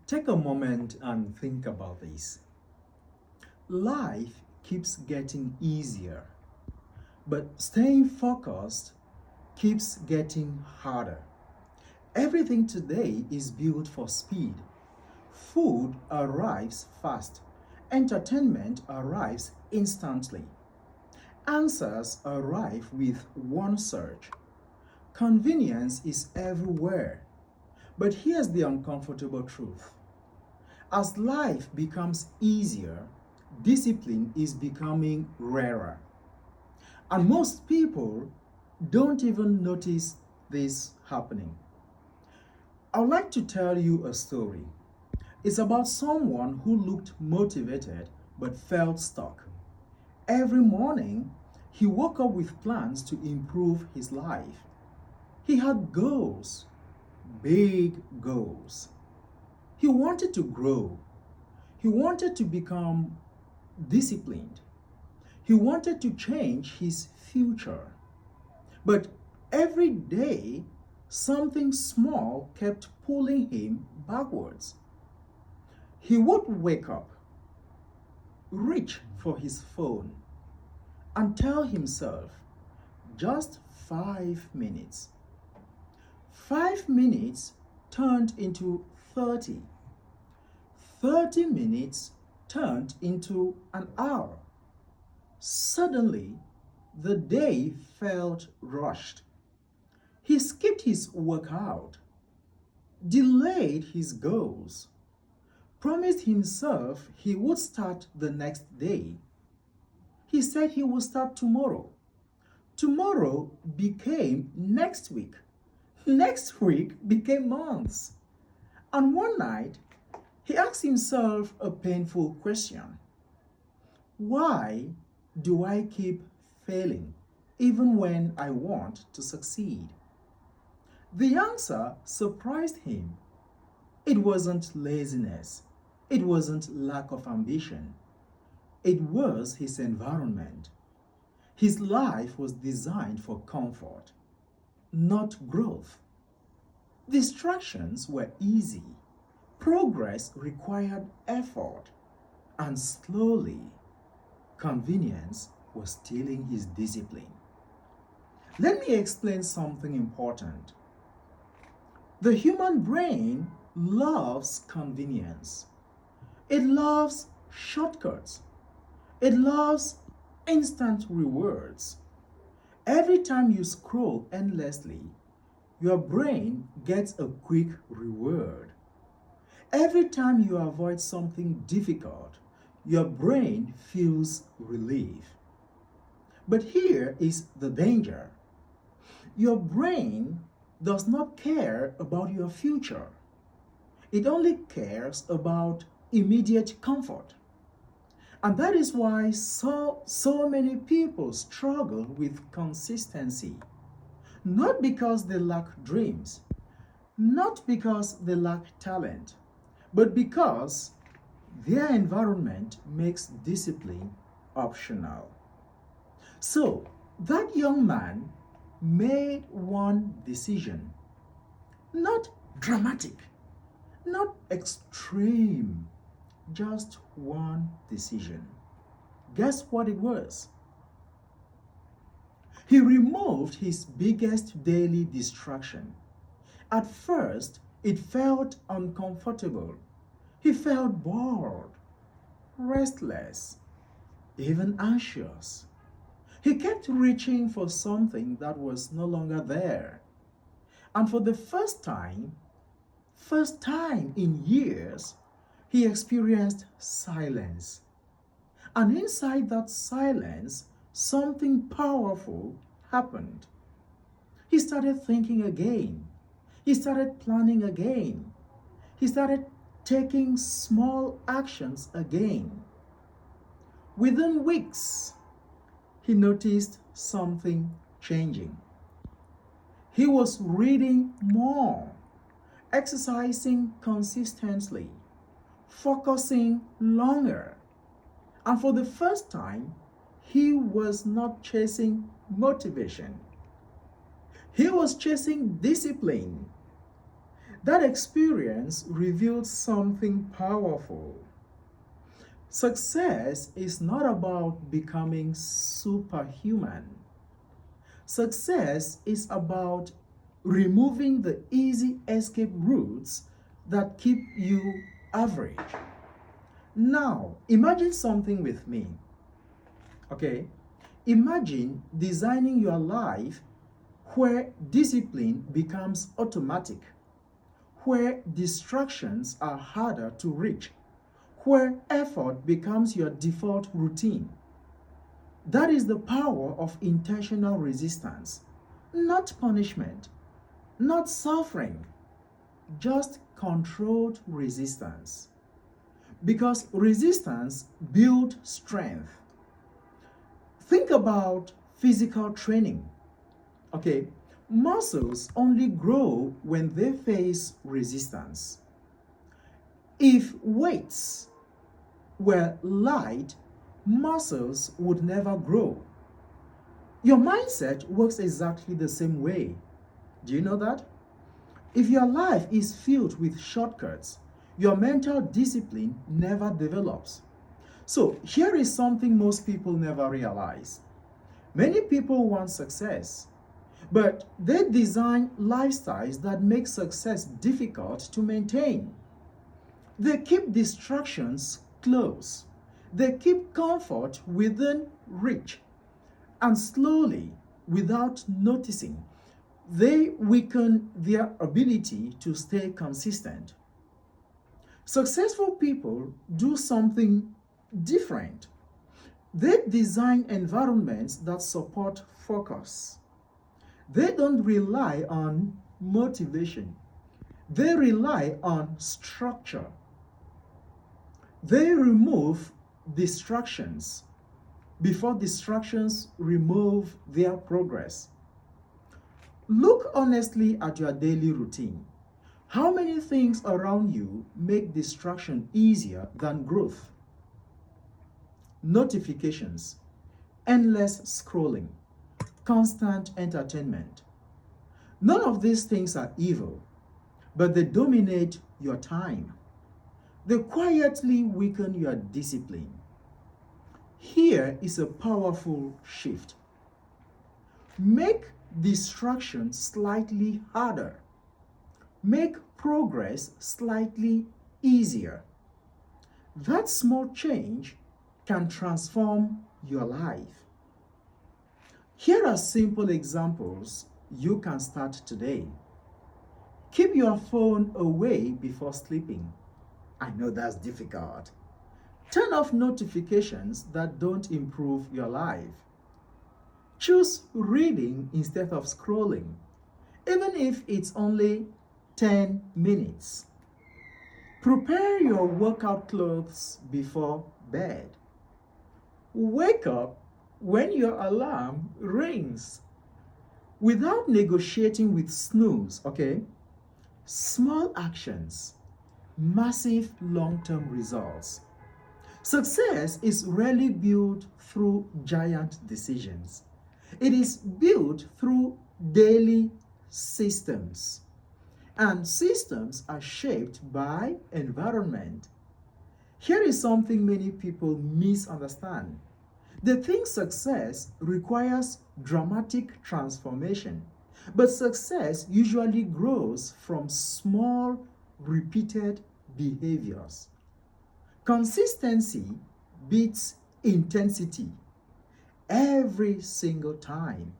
Take a moment and think about this. Life keeps getting easier, but staying focused keeps getting harder. Everything today is built for speed. Food arrives fast. Entertainment arrives instantly. Answers arrive with one search. Convenience is everywhere. But here's the uncomfortable truth. As life becomes easier, discipline is becoming rarer. And most people don't even notice this happening. I'd like to tell you a story. It's about someone who looked motivated but felt stuck. Every morning, he woke up with plans to improve his life. He had goals, big goals. He wanted to grow. He wanted to become disciplined. He wanted to change his future. But every day, something small kept pulling him backwards. He would wake up, reach for his phone, and tell himself, just 5 minutes. 5 minutes turned into 30. 30 minutes turned into an hour. Suddenly, the day felt rushed. He skipped his workout, delayed his goals, promised himself he would start the next day. He said he would start tomorrow. Tomorrow became next week. Next week became months. And one night, he asked himself a painful question. Why do I keep failing even when I want to succeed? The answer surprised him. It wasn't laziness. It wasn't lack of ambition. It was his environment. His life was designed for comfort, not growth. Distractions were easy. Progress required effort. And slowly, convenience was stealing his discipline. Let me explain something important. The human brain loves convenience. It loves shortcuts. It loves instant rewards. Every time you scroll endlessly, your brain gets a quick reward. Every time you avoid something difficult, your brain feels relief. But here is the danger. Your brain does not care about your future. It only cares about immediate comfort. And that is why so many people struggle with consistency. Not because they lack dreams, not because they lack talent, but because their environment makes discipline optional. So, that young man made one decision. Not dramatic, not extreme, just one decision. Guess what it was? He removed his biggest daily distraction. At first, it felt uncomfortable. He felt bored, restless, even anxious. He kept reaching for something that was no longer there. And for the first time in years, he experienced silence. And inside that silence, something powerful happened. He started thinking again. He started planning again. He started taking small actions again. Within weeks, he noticed something changing. He was reading more, exercising consistently, focusing longer. And for the first time, he was not chasing motivation. He was chasing discipline. That experience revealed something powerful. Success is not about becoming superhuman. Success is about removing the easy escape routes that keep you average. Now, imagine something with me. Okay? Imagine designing your life where discipline becomes automatic, where distractions are harder to reach, where effort becomes your default routine. That is the power of intentional resistance, not punishment, not suffering, just controlled resistance. Because resistance builds strength. Think about physical training. Okay, muscles only grow when they face resistance. If weights were light, muscles would never grow. Your mindset works exactly the same way. Do you know that? If your life is filled with shortcuts, your mental discipline never develops. So, here is something most people never realize. Many people want success, but they design lifestyles that make success difficult to maintain. They keep distractions close. They keep comfort within reach. And slowly, without noticing, they weaken their ability to stay consistent. Successful people do something different. They design environments that support focus. They don't rely on motivation. They rely on structure. They remove distractions before distractions remove their progress. Look honestly at your daily routine. How many things around you make distraction easier than growth? Notifications, endless scrolling, constant entertainment. None of these things are evil, but they dominate your time. They quietly weaken your discipline. Here is a powerful shift. Make distraction slightly harder. Make progress slightly easier. That small change can transform your life. Here are simple examples you can start today. Keep your phone away before sleeping. I know that's difficult. Turn off notifications that don't improve your life. Choose reading instead of scrolling, even if it's only 10 minutes. Prepare your workout clothes before bed. Wake up when your alarm rings without negotiating with snooze, okay? Small actions, massive long-term results. Success is rarely built through giant decisions. It is built through daily systems. And systems are shaped by environment. Here is something many people misunderstand. They think success requires dramatic transformation, but success usually grows from small, repeated behaviors. Consistency beats intensity every single time.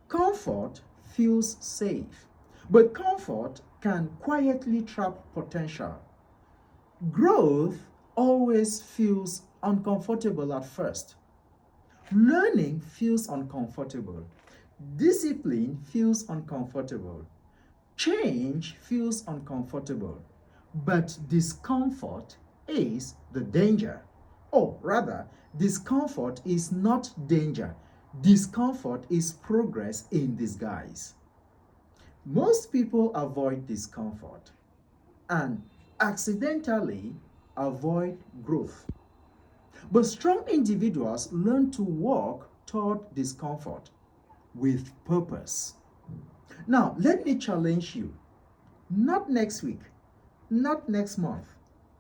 Comfort feels safe, but comfort can quietly trap potential. Growth always feels uncomfortable at first. Learning feels uncomfortable. Discipline feels uncomfortable. Change feels uncomfortable. But discomfort is the danger. Or rather, discomfort is not danger. Discomfort is progress in disguise. Most people avoid discomfort and accidentally avoid growth. But strong individuals learn to walk toward discomfort with purpose. Now, let me challenge you. Not next week, not next month,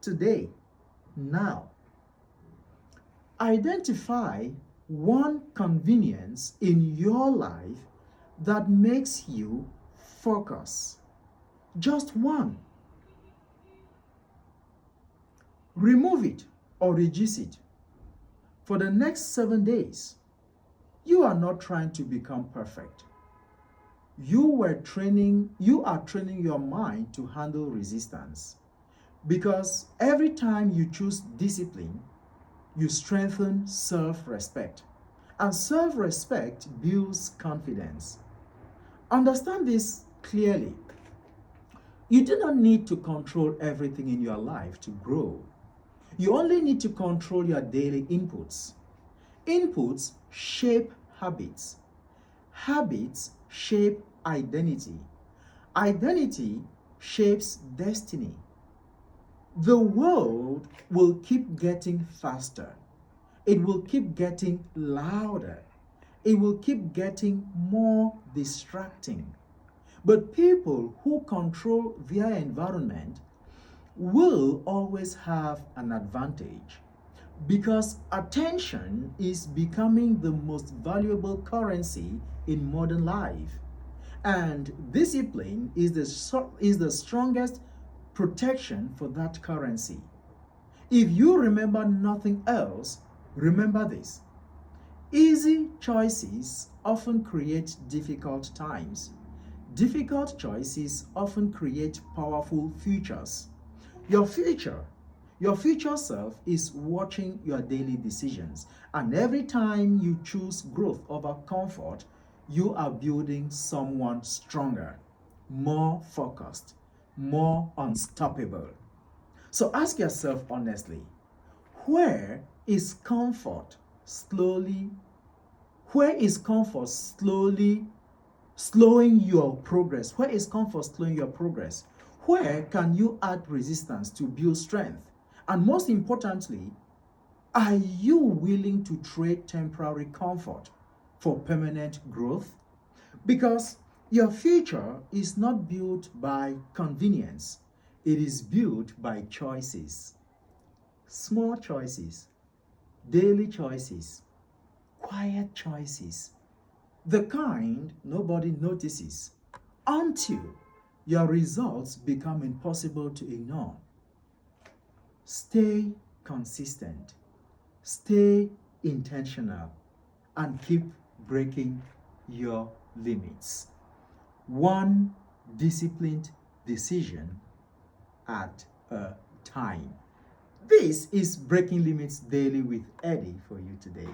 today, now. Identify one convenience in your life that makes you focus. Just one. Remove it or reduce it. For the next 7 days, you are not trying to become perfect. You are training your mind to handle resistance. Because every time you choose discipline, you strengthen self-respect. And self-respect builds confidence. Understand this clearly. You do not need to control everything in your life to grow. You only need to control your daily inputs. Inputs shape habits. Habits shape identity. Identity shapes destiny. The world will keep getting faster. It will keep getting louder. It will keep getting more distracting. But people who control their environment will always have an advantage because attention is becoming the most valuable currency in modern life. And discipline is the strongest protection for that currency. If you remember nothing else, remember this. Easy choices often create difficult times. Difficult choices often create powerful futures. Your future, your future self is watching your daily decisions. And every time you choose growth over comfort, you are building someone stronger, more focused, more unstoppable. So ask yourself honestly, where is comfort slowly, where is comfort slowing your progress? Where is comfort slowing your progress? Where can you add resistance to build strength? And most importantly, are you willing to trade temporary comfort for permanent growth? Because your future is not built by convenience, it is built by choices. Small choices, daily choices, quiet choices, the kind nobody notices until your results become impossible to ignore. Stay consistent, stay intentional, and keep breaking your limits. One disciplined decision at a time. This is Breaking Limits Daily with Eddie for you today.